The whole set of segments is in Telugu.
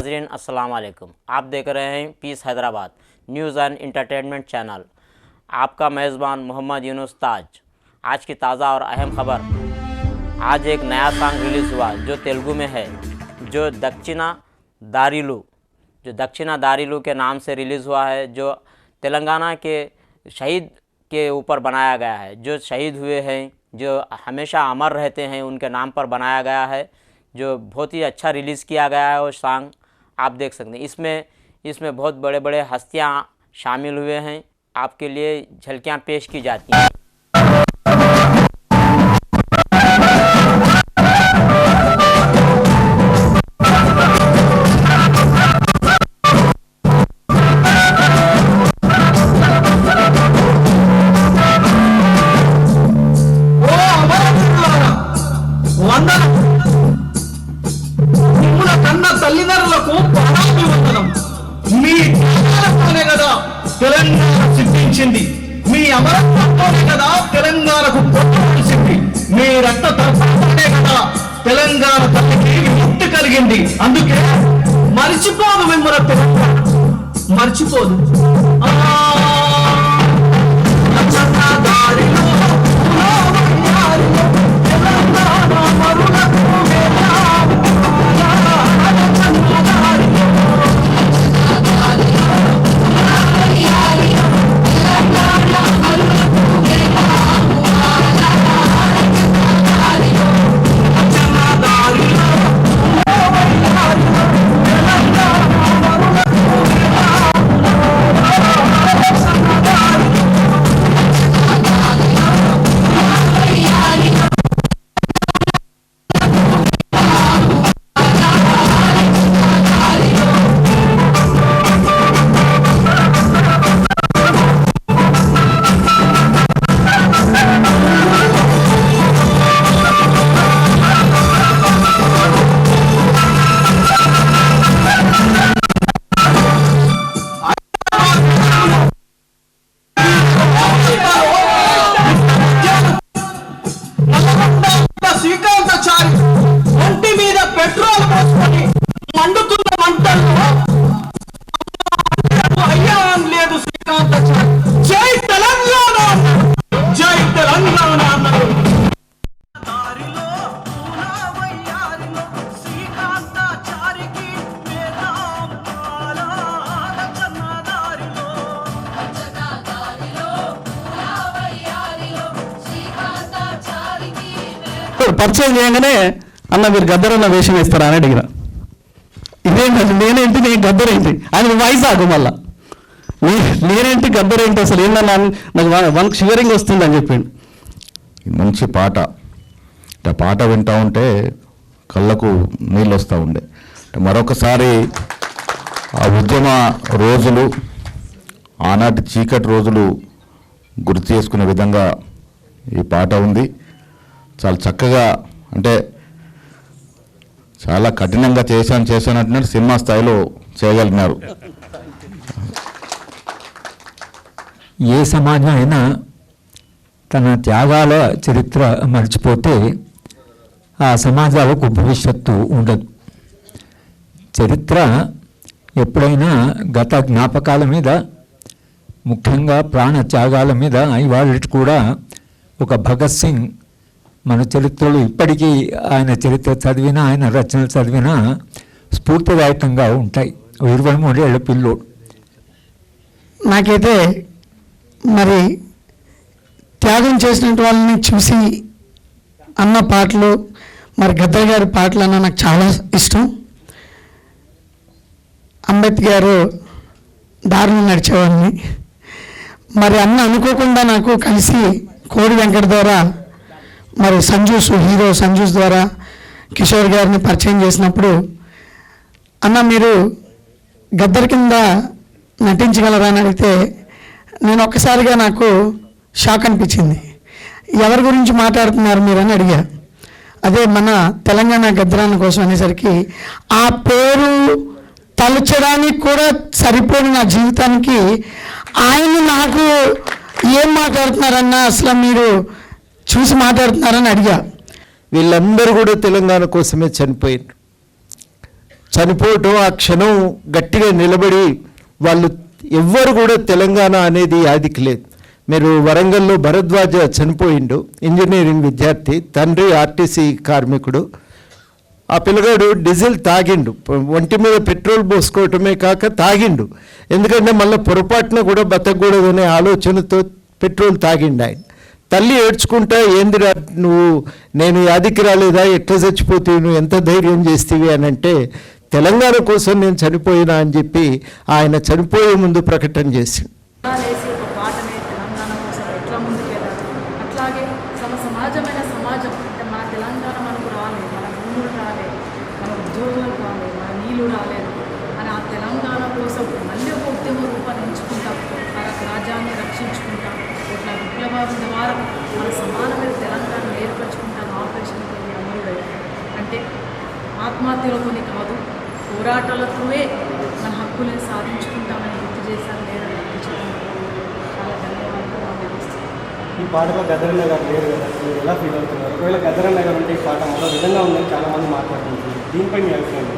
नाजरीन अस्सलाम वालेकुम। आप देख रहे हैं peace Hyderabad news and entertainment channel. आपका मेज़बान मोहम्मद यूनुस ताज। आज की ताज़ा और अहम खबर, आज एक नया सॉन्ग रिलीज़ हुआ जो तेलुगु में है, जो दक्षिणा दारिलू के नाम से रिलीज़ हुआ है, जो तेलंगाना के शहीद के ऊपर बनाया गया है। जो शहीद हुए हैं, जो हमेशा अमर रहते हैं, उनके नाम पर बनाया गया है, जो बहुत ही अच्छा रिलीज़ किया गया है। वो सॉन्ग आप देख सकते हैं। इसमें बहुत बड़े बड़े हस्तियां शामिल हुए हैं। आपके लिए झलकियां पेश की जाती हैं। తల్లిదండ్రులకు పాదాభివందనం. మీ త్యాగాలతోనే కదా తెలంగాణ సిద్ధించింది. మీ అమరత్వంతోనే కదా తెలంగాణకు పొట్టొచ్చింది. మీ రక్త తర్పణతోనే కదా తెలంగాణ తల్లికి విముక్తి కలిగింది. అందుకే మర్చిపోదు మిమ్మల్ని తెలంగాణ, మర్చిపోదు. ఒంటి మీద పెట్రోల్ పోసుకొని మండుతున్న మంటల్లో అయ్యా లేదు శ్రీకాంతాచారి. జై తెలంగాణ, జై తెలంగాణ అన్నారు. పరిచయం చేయగానే అన్న మీరు గద్దరన్న వేషం వేస్తారా అని అడిగిన. ఇదేంటంటే నేనేంటి, నేను గద్దరేంటి, ఆయన వైజాగ్ మళ్ళా నేనేంటి గద్దరేంటి అసలు ఏంటన్నా నాకు వన్ షివరింగ్ వస్తుందని చెప్పిండు. మంచి పాట, ఆ పాట వింటూ ఉంటే కళ్ళకు నీళ్ళు వస్తూ ఉండే. మరొకసారి ఆ ఉద్యమ రోజులు, ఆనాటి చీకటి రోజులు గుర్తు చేసుకునే విధంగా ఈ పాట ఉంది. చాలా చక్కగా, అంటే చాలా కఠినంగా చేశానంటున్నారు, సినిమా స్థాయిలో చేయగలిగినారు. ఏ సమాజం అయినా తన త్యాగాల చరిత్ర మర్చిపోతే ఆ సమాజాలకు భవిష్యత్తు ఉండదు. చరిత్ర ఎప్పుడైనా గత జ్ఞాపకాల మీద, ముఖ్యంగా ప్రాణ త్యాగాల మీద ఇవాళ కూడా ఒక భగత్ సింగ్ మన చరిత్రలో ఇప్పటికీ ఆయన చరిత్ర చదివినా, ఆయన రచనలు చదివినా స్ఫూర్తిదాయకంగా ఉంటాయి. 23 ఏళ్ల పిల్లోడు. నాకైతే మరి త్యాగం చేసినటువంటి వాళ్ళని చూసి అన్న పాటలు, మరి గద్దర్ గారి పాటలు అన్న నాకు చాలా ఇష్టం. అంబేద్కర్ దారిని నడిచేవాడిని. మరి అన్న అనుకోకుండా నాకు కలిసి కోడి వెంకట ద్వారా, మరి హీరో సంజూస్ ద్వారా కిషోర్ గారిని పరిచయం చేసినప్పుడు, అన్న మీరు గద్దర్ కింద నటించగలరా అని అడిగితే నేను ఒక్కసారిగా నాకు షాక్ అనిపించింది. ఎవరి గురించి మాట్లాడుతున్నారు మీరు అని అడిగా. అదే మన తెలంగాణ గద్దరాన్ని కోసం అనేసరికి ఆ పేరు తలచడానికి కూడా సరిపోయిన నా జీవితానికి ఆయన నాకు ఏం మాట్లాడుతున్నారన్నా, అసలు మీరు చూసి మాట్లాడుతున్నారని అడిగా. వీళ్ళందరూ కూడా తెలంగాణ కోసమే చనిపోయారు. చనిపోవటం, ఆ క్షణం గట్టిగా నిలబడి వాళ్ళు ఎవ్వరు కూడా తెలంగాణ అనేది యాదికి లేదు. మీరు వరంగల్లో భరద్వాజ చనిపోయిండు, ఇంజనీరింగ్ విద్యార్థి, తండ్రి ఆర్టీసీ కార్మికుడు. ఆ పిల్లగాడు డీజిల్ తాగిండు, ఒంటి మీద పెట్రోల్ పోసుకోవటమే కాక తాగిండు. ఎందుకంటే మళ్ళీ పొరపాటున కూడా బతకూడదనే ఆలోచనతో పెట్రోల్ తాగిండు ఆయన. తల్లి ఏడ్చుకుంటా, ఏందిరా నువ్వు, నేను యాదికి రాలేదా, ఎట్లా చచ్చిపోతావు, నువ్వు ఎంత ధైర్యం చేస్తీవి అని అంటే, తెలంగాణ కోసం నేను చనిపోయినా అని చెప్పి ఆయన చనిపోయే ముందు ప్రకటన చేసిండు. వేసి ఒక పాటనే తెలంగాణ కోసం ఎట్లా ముందుకెళ్ళాలి, అట్లాగే సమాజమైన సమాజం అంటే మన తెలంగాణ మనకు రాలేదు, మన భూములు రాలేదు, మన ఉద్యోగాలు రాలేదు, మన నీళ్లు రాలేదు అని ఆ తెలంగాణ కోసం మళ్ళీ ఒక ఉద్యమ రూపాన్ని ఎంచుకుంటాం, మన రాజ్యాన్ని రక్షించుకుంటాం, ఇట్లా విప్లవాల ద్వారా మన సమానమైన తెలంగాణ ఏర్పరచుకుంటాం. ఆపరేషన్కి వెళ్ళి అమరుడయ్యారు అంటే ఆత్మహత్యలతోనే కాదు, పోరాటాలతోనే మన హక్కులను సాధించుకుంటామని గుర్తు చేశారు. లేదని చాలా ధన్యవాదాలు. ఈ పాటలో గద్దరన్న గారు లేరు కదా, మీరు ఎలా ఫీల్ అవుతున్నారు? ఒకవేళ గద్దరన్న గారు ఉంటే ఈ పాట మరో విధంగా ఉందని చాలామంది మాట్లాడుకుంటున్నారు. దీనిపై మీ అభిప్రాయం?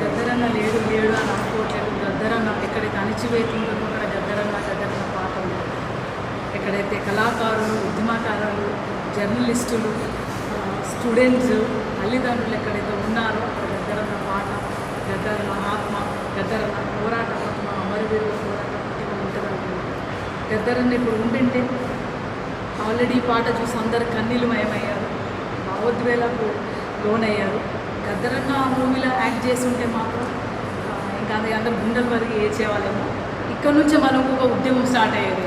గద్దరన్న లేడు లేడు అని అనుకోవట్లేదు. గద్దరన్న ఎక్కడైతే అణిచివేతుందో అక్కడ గద్దరన్న పాట ఉంది. ఎక్కడైతే కళాకారులు, ఉద్యమకారులు, జర్నలిస్టులు, స్టూడెంట్స్, తల్లిదండ్రులు ఎక్కడైతే ఉన్నారో అక్కడ గద్దరన్న పాట, గద్దరన్న ఆత్మ, గద్దరన్న పోరాట ఆత్మ, అమరవీరుల పోరాట ఉంటుంది అనుకుంటున్నాను. గద్దరన్న ఇప్పుడు ఉండింటే ఆల్రెడీ పాట చూసి అందరు కన్నీలుమయమయ్యారు, భావోద్వేలకు లోనయ్యారు. గద్దరన్న ఆ మూవీలో యాక్ట్ చేసి ఉంటే మాత్రం ఇంకా అది అందరు గుండెల వరకు ఏడ్చేవాళ్ళేమో. ఇక్కడ నుంచే మనకు ఒక ఉద్యమం స్టార్ట్ అయ్యేది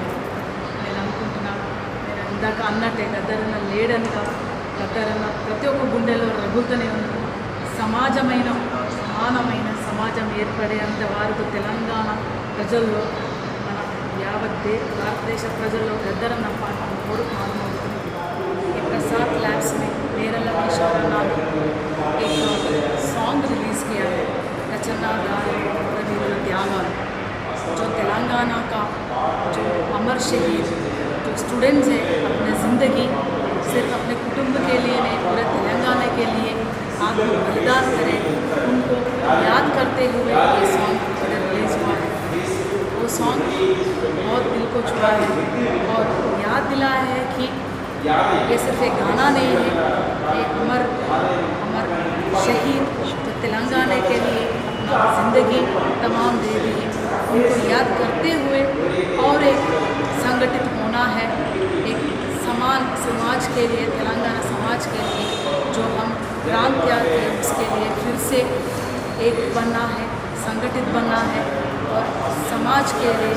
నేను అనుకుంటున్నాను. నేను ఇందాక అన్నట్టే గద్దరన్న లేడని కాదు, గద్దరన్న ప్రతి ఒక్క గుండెలో రగులుతూనే ఉంది. సమానమైన సమాజం ఏర్పడేంత వరకు తెలంగాణ ప్రజల్లో, మన యావత్ భారతదేశ ప్రజల్లో గద్దరన్న పాట మూడు మారుమవుతుంది. ये प्रसाद लैब्स में नेरला किशोर नाम एक सॉन्ग रिलीज़ किया है, रचना अमरवीर त्यागल, जो तेलंगाना का जो अमर शहीद जो स्टूडेंट्स हैं अपने ज़िंदगी सिर्फ अपने कुटुंब के लिए नहीं, पूरे तेलंगाना के लिए आत्म बलिदान करें, उनको याद करते हुए ये सॉन्ग रिलीज़ हुआ है. वो सॉन्ग बहुत दिल को छुआ है और याद दिलाया है कि ये सिर्फ एक गाना नहीं है, ये अमर शहीद जो तेलंगाना के लिए अपना ज़िंदगी तमाम दे दी है, उनको याद करते हुए और एक संगठित होना है, एक समान समाज के लिए, तेलंगाना समाज के लिए जो हम प्राण त्याग किए उसके लिए फिर से एक बनना है, संगठित बनना है और समाज के लिए,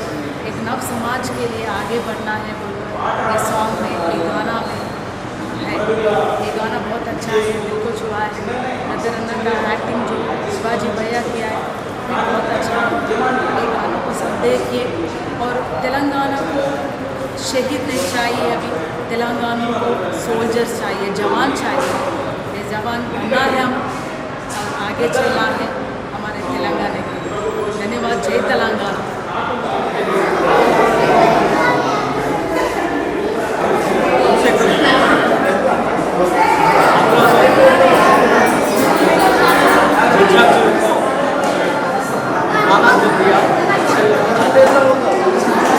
एक नव समाज के लिए आगे बढ़ना है. ये सॉन्ग में, ये गाना में है. ये गाना बहुत अच्छा है, दिल को छुआ है. गద్దరన్న का एक्टिंग जो शिवाजी भैया किया है बहुत अच्छा है. ये गानों को सब देखिए और तेलंगाना को शहीद नहीं चाहिए, अभी तेलंगाना को सोल्जर्स चाहिए, जवान चाहिए. ये जवान बनना है हम और आगे चलना है हमारे तेलंगाना के. धन्यवाद. जय तेलंगाना. आनंद दिया,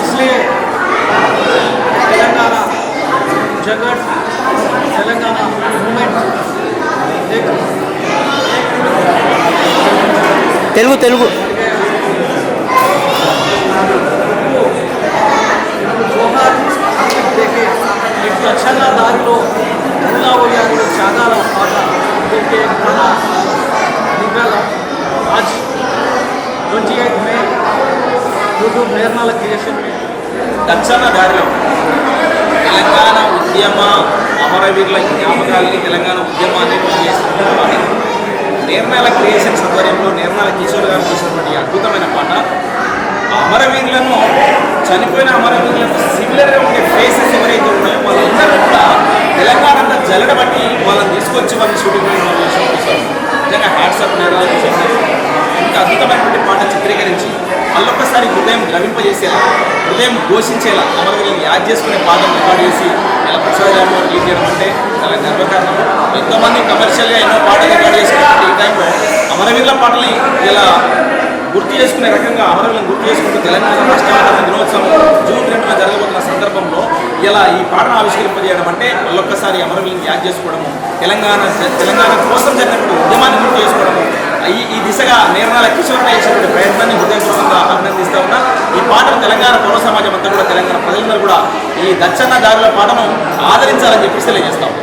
इसलिए तेलंगाना जगत, तेलंगाना मूवमेंट తెలుగు देखे एक रचना दारिलो पूरा हो गया चागाला पाटा देखे बड़ा निकला. आज 28 मई यूट्यूब निर्मल क्रिएशन में రచన దారిలో తెలంగాణ ఉద్యమ అమరవీరుల జ్ఞాపకాలని, తెలంగాణ ఉద్యమాన్ని చేస్తున్నటువంటి నిర్మల క్రియేషన్ ఆధ్వర్యంలో నిర్మల కిషోర్ గారు చేసినటువంటి అద్భుతమైన పాట. అమరవీరులను, చనిపోయిన అమరవీరులకు సిమిలర్గా ఉండే ఫేసెస్ ఎవరైతే ఉన్నాయో వాళ్ళందరూ కూడా తెలంగాణ అంతా జల్లడబట్టి వాళ్ళని తీసుకొచ్చి వాళ్ళని షూటింగ్ చేశారు. నిజంగా హ్యాట్సాప్ నిర్మల కిషోర్ గారు ఇంత అద్భుతమైనటువంటి పాట చిత్రీకరించి మళ్ళొక్కసారి హృదయం ద్రవింపజేసేలా, హృదయం ఘోషించేలా అమరవీరులను యాద్ చేసుకునే పాటను రికార్డ్ చేసి నెల ప్రసాద్ గారు రిలీజ్ చేయడం అంటే చాలా గర్వకారణం. ఎంతోమంది కమర్షియల్గా ఎన్నో పాటలు రికార్డ్ చేసినటువంటి ఈ టైంలో అమరవీరుల పాటల్ని ఇలా గుర్తు చేసుకునే రకంగా అమరవీరులను గుర్తు చేసుకుంటూ తెలంగాణ రాష్ట్ర దినోత్సవం జూన్ 2న జరగబోతున్న సందర్భంలో ఇలా ఈ పాటను ఆవిష్కరింపజేయడం అంటే మళ్ళొక్కసారి అమరవీరులను యాద్ చేసుకోవడము, తెలంగాణ కోసం జరిగినటువంటి ఉద్యమాన్ని గుర్తు చేసుకోవడము, ఈ దిశగా నేర్నాల కిషోర్ చేసినటువంటి ప్రయత్నాన్ని హృదయపూర్వకంగా అభినందిస్తూ ఉన్నా. ఈ పాటను తెలంగాణ పౌర సమాజం అంతా కూడా, తెలంగాణ ప్రజలందరూ కూడా ఈ దచ్చన్న దారుల పాటను ఆదరించాలని చెప్పేసి తెలియజేస్తాం.